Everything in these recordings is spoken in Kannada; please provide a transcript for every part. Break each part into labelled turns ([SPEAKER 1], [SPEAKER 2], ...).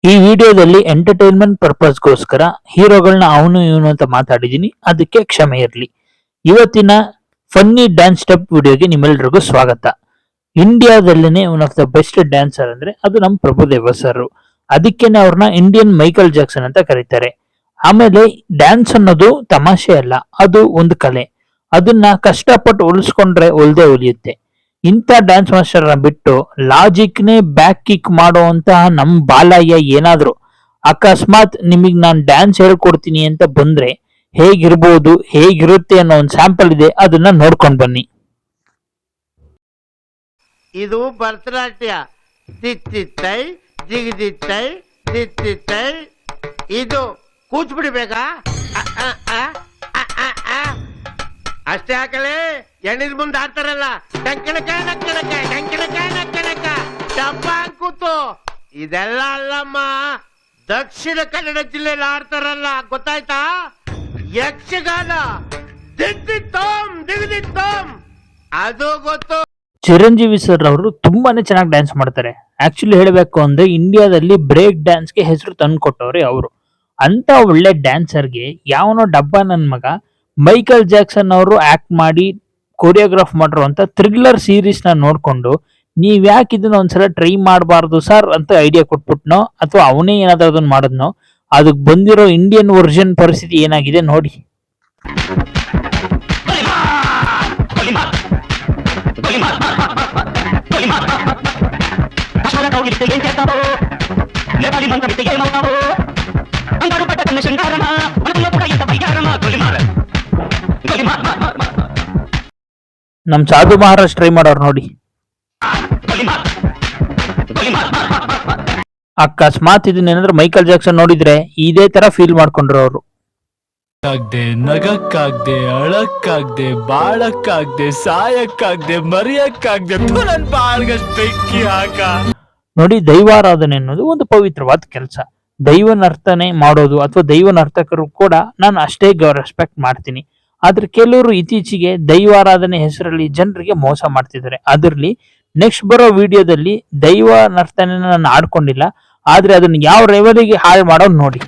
[SPEAKER 1] ಈ ವಿಡಿಯೋದಲ್ಲಿ ಎಂಟರ್ಟೈನ್ಮೆಂಟ್ ಪರ್ಪಸ್ಗೋಸ್ಕರ ಹೀರೋಗಳನ್ನ ಅವನು ಇವನು ಅಂತ ಮಾತಾಡಿದೀನಿ, ಅದಕ್ಕೆ ಕ್ಷಮೆ ಇರಲಿ. ಇವತ್ತಿನ ಫನ್ನಿ ಡ್ಯಾನ್ಸ್ ಸ್ಟೆಪ್ ವಿಡಿಯೋಗೆ ನಿಮ್ಮೆಲ್ರಿಗೂ ಸ್ವಾಗತ. ಇಂಡಿಯಾದಲ್ಲೇನೆ one of the best dancer ಅಂದ್ರೆ ಅದು ನಮ್ಮ ಪ್ರಭುದೇವ ಸರ್. ಅದಕ್ಕೇನೆ ಅವ್ರನ್ನ ಇಂಡಿಯನ್ ಮೈಕಲ್ ಜಾಕ್ಸನ್ ಅಂತ ಕರೀತಾರೆ. ಆಮೇಲೆ ಡ್ಯಾನ್ಸ್ ಅನ್ನೋದು ತಮಾಷೆ ಅಲ್ಲ, ಅದು ಒಂದು ಕಲೆ. ಅದನ್ನ ಕಷ್ಟಪಟ್ಟು ಉಳಿಸ್ಕೊಂಡ್ರೆ ಒಲ್ದೆ ಉಳಿಯುತ್ತೆ. ಇಂಥ ಡ್ಯಾನ್ಸ್ ಮಾಸ್ಟರ್ ಬಿಟ್ಟು ಲಾಜಿಕ್ ನೇ ಬ್ಯಾಕ್ ಕಿಕ್ ಮಾಡುವಂತಹ ನಮ್ ಬಾಲಯ್ಯ ಏನಾದ್ರು ಅಕಸ್ಮಾತ್ ನಿಮಗ್ ನಾನ್ ಡ್ಯಾನ್ಸ್ ಹೇಳ್ಕೊಡ್ತೀನಿ ಅಂತ ಬಂದ್ರೆ ಹೇಗಿರ್ಬೋದು, ಹೇಗಿರುತ್ತೆ ಅನ್ನೋ ಒಂದು ಸ್ಯಾಂಪಲ್ ಇದೆ, ಅದನ್ನ ನೋಡ್ಕೊಂಡ್ ಬನ್ನಿ.
[SPEAKER 2] ಇದು ಭರತನಾಟ್ಯ. ತಿತ್ತಿತ್ತೈ ಜಿಗಿದಿತ್ತೈ ತಿತ್ತಿತ್ತೈ. ಇದು ಕೂಚ್ಬಿಡಿ ಬೇಗ. ಅಷ್ಟೇ ಹಾಕಲೇ, ಎಣ್ಣಿನ ಮುಂದೆ ಆಡ್ತಾರಲ್ಲ ಡಂಕಣಕ ನಕ್ಕಣಕ ಡಂಕಣಕ ನಕ್ಕಣಕ ಡಬ್ಬ ಕೂತು. ಇದೆಲ್ಲ ಅಲ್ಲಮ್ಮ, ದಕ್ಷಿಣ ಕನ್ನಡ ಜಿಲ್ಲೆಯಲ್ಲಿ ಆಡ್ತಾರಲ್ಲ, ಗೊತ್ತಾಯ್ತಾ? ಯಕ್ಷಗಾನ ದಿಗ್ದಿತ್ತೋಂ ದಿಗ್ದಿತ್ತೋಂ, ಅದು ಗೊತ್ತು.
[SPEAKER 1] ಚಿರಂಜೀವಿ ಸರ್ ಅವರು ತುಂಬಾನೇ ಚೆನ್ನಾಗಿ ಡ್ಯಾನ್ಸ್ ಮಾಡ್ತಾರೆ. ಆಕ್ಚುಲಿ ಹೇಳಬೇಕು ಅಂದ್ರೆ ಇಂಡಿಯಾದಲ್ಲಿ ಬ್ರೇಕ್ ಡ್ಯಾನ್ಸ್ಗೆ ಹೆಸರು ತಂದು ಕೊಟ್ಟವ್ರೆ ಅವರು. ಅಂತ ಒಳ್ಳೆ ಡ್ಯಾನ್ಸರ್ಗೆ ಯಾವನೋ ಡಬ್ಬ ನನ್ ಮಗ ಮೈಕಲ್ ಜಾಕ್ಸನ್ ಅವರು ಆಕ್ಟ್ ಮಾಡಿ ಕೊರಿಯೋಗ್ರಾಫ್ ಮಾಡಿರುವಂತ ಥ್ರಿಲ್ಲರ್ ಸೀರೀಸ್ ನ ನೋಡ್ಕೊಂಡು ನೀವ್ ಯಾಕೆ ಇದನ್ನ ಒಂದ್ಸಲ ಟ್ರೈ ಮಾಡಬಾರ್ದು ಸರ್ ಅಂತ ಐಡಿಯಾ ಕೊಟ್ಬಿಟ್ನೋ ಅಥವಾ ಅವನೇ ಏನಾದ್ರೂ ಅದನ್ನ ಮಾಡಿದ್ನೋ, ಅದಕ್ಕೆ ಬಂದಿರೋ ಇಂಡಿಯನ್ ವರ್ಷನ್ ಪರಿಸ್ಥಿತಿ ಏನಾಗಿದೆ ನೋಡಿ. ನಮ್ ಸಾಧು ಮಹಾರಾಜ್ ಟ್ರೈ ಮಾಡೋರು ನೋಡಿ. ಅಕಸ್ಮಾತ್ ಇದನ್ನೇನಾದ್ರೂ ಮೈಕಲ್ ಜಾಕ್ಸನ್ ನೋಡಿದ್ರೆ ಇದೇ ತರ ಫೀಲ್ ಮಾಡ್ಕೊಂಡ್ರು ಅವರು.
[SPEAKER 3] ನಗಕ್ಕಾಗ್ದೆ, ಅಳಕ್ಕಾಗ್ದೆ, ಬಾಳಕ್ಕಾಗ್ದೆ, ಸಾಯಕ್ಕಾಗ್ದೆ, ಮರಿಯಕ್ಕಾಗ್ದೆ, ನನ್ ಬಾಳ್ಗಷ್ಟ್ ಬೆಂಕಿ ಹಾಕ.
[SPEAKER 1] ನೋಡಿ, ದೈವಾರಾಧನೆ ಅನ್ನೋದು ಒಂದು ಪವಿತ್ರವಾದ ಕೆಲಸ. ದೈವನರ್ತನೆ ಮಾಡೋದು ಅಥವಾ ದೈವನರ್ತಕರು ಕೂಡ ನಾನು ಅಷ್ಟೇ ರೆಸ್ಪೆಕ್ಟ್ ಮಾಡ್ತೀನಿ. ಆದ್ರೆ ಕೆಲವರು ಇತ್ತೀಚೆಗೆ ದೈವಾರಾಧನೆ ಹೆಸರಲ್ಲಿ ಜನರಿಗೆ ಮೋಸ ಮಾಡ್ತಿದ್ದಾರೆ. ಅದರಲ್ಲಿ ನೆಕ್ಸ್ಟ್ ಬರೋ ವಿಡಿಯೋದಲ್ಲಿ ದೈವ ನರ್ತನೆ ನಾನು ಆಡ್ಕೊಂಡಿಲ್ಲ, ಆದ್ರೆ ಅದನ್ನ ಯಾವ ಲೆವೆಲಿಗೆ ಹಾಳು ಮಾಡೋದು ನೋಡಿ.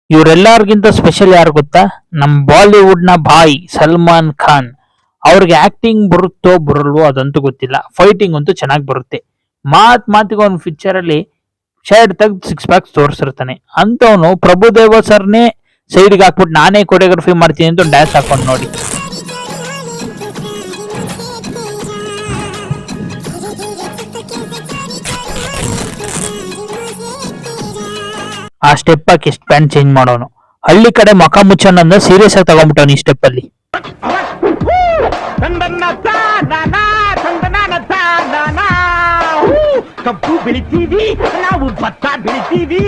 [SPEAKER 1] ಇವರೆಲ್ಲರಿಗಿಂತ ಸ್ಪೆಷಲ್ ಯಾರು ಗೊತ್ತಾ? ನಮ್ ಬಾಲಿವುಡ್ ನ ಬಾಯ್ ಸಲ್ಮಾನ್ ಖಾನ್. ಅವ್ರಿಗೆ ಆಕ್ಟಿಂಗ್ ಬರುತ್ತೋ ಬರಲ್ವೋ ಅದಂತೂ ಗೊತ್ತಿಲ್ಲ, ಫೈಟಿಂಗ್ ಅಂತೂ ಚೆನ್ನಾಗಿ ಬರುತ್ತೆ. ಮಾತಿಗೆ ಒಂದು ಪಿಕ್ಚರ್ ಅಲ್ಲಿ ಶರ್ಟ್ ತೆಗ್ದು 6 ಪ್ಯಾಕ್ಸ್ ತೋರಿಸಿರ್ತಾನೆ. ಅಂತವನು ಪ್ರಭುದೇವ ಸರ್ನೇ ಸೈಡ್ಗೆ ಹಾಕ್ಬಿಟ್ಟು ನಾನೇ ಕೊರಿಯೋಗ್ರಫಿ ಮಾಡ್ತೀನಿ ಅಂತ ಡ್ಯಾನ್ಸ್ ಹಾಕೊಂಡು ನೋಡಿ. ಆ ಸ್ಟೆಪ್ ಹಾಕಿ ಎಷ್ಟು ಪ್ಯಾಂಟ್ ಚೇಂಜ್ ಮಾಡೋನು. ಹಳ್ಳಿ ಕಡೆ ಮಕ ಮುಚ್ಚನ್ನ ಸೀರಿಯಸ್ ಆಗಿ ತಗೊಂಡ್ಬಿಟ್ಟವನು ಈ ಸ್ಟೆಪ್ ಅಲ್ಲಿ.
[SPEAKER 2] ಕಬ್ಬು ಬೆಳಿತೀವಿ ನಾವು, ಭತ್ತ ಬೆಳಿತೀವಿ.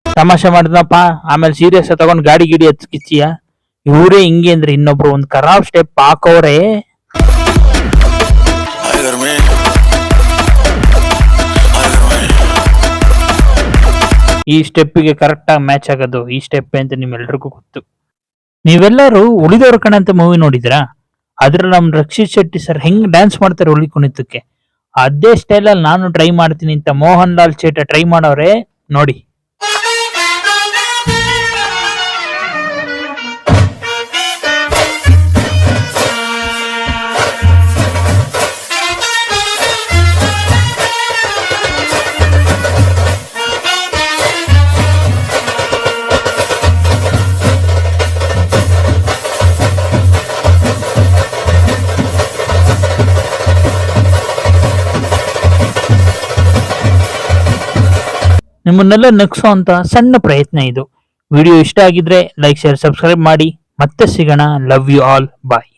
[SPEAKER 1] ತಮಾಷೆ ಮಾಡಿದ್ನಪ್ಪ, ಆಮೇಲೆ ಸೀರಿಯಸ್ ಆಗಿ ತಗೊಂಡ್ ಗಾಡಿ ಗಿಡಿ ಹಚ್ಕಿಚ್ಚಿಯ. ಇವರೇ ಹಿಂಗೆ ಅಂದ್ರೆ ಇನ್ನೊಬ್ರು ಒಂದ್ ಖರಾಬ್ ಸ್ಟೆಪ್ ಹಾಕೋರೆ. ಈ ಸ್ಟೆಪ್ಪಿಗೆ ಕರೆಕ್ಟ್ ಆಗಿ ಮ್ಯಾಚ್ ಆಗೋದು ಈ ಸ್ಟೆಪ್ ಅಂತ ನಿಮ್ಮೆಲ್ರಿಗೂ ಗೊತ್ತು. ನೀವೆಲ್ಲರೂ ಉಳಿದವ್ರ ಕಣ ಅಂತ ಮೂವಿ ನೋಡಿದ್ರಾ? ಅದ್ರಲ್ಲಿ ನಮ್ ರಕ್ಷಿತ್ ಶೆಟ್ಟಿ ಸರ್ ಹೆಂಗ್ ಡ್ಯಾನ್ಸ್ ಮಾಡ್ತಾರೆ ಹುಲಿ ಕುಣಿತಕ್ಕೆ, ಅದೇ ಸ್ಟೈಲ್ ಅಲ್ಲಿ ನಾನು ಟ್ರೈ ಮಾಡ್ತೀನಿ ಅಂತ ಮೋಹನ್ ಲಾಲ್ ಚೇಟ ಟ್ರೈ ಮಾಡೋರೆ ನೋಡಿ. ನಿಮ್ಮನ್ನೆಲ್ಲ ನಗಿಸೋ ಅಂತ ಸಣ್ಣ ಪ್ರಯತ್ನ ಇದು. ವಿಡಿಯೋ ಇಷ್ಟ ಆಗಿದ್ರೆ ಲೈಕ್, ಶೇರ್, ಸಬ್ಸ್ಕ್ರೈಬ್ ಮಾಡಿ. ಮತ್ತೆ ಸಿಗೋಣ. Love you all. ಬಾಯ್.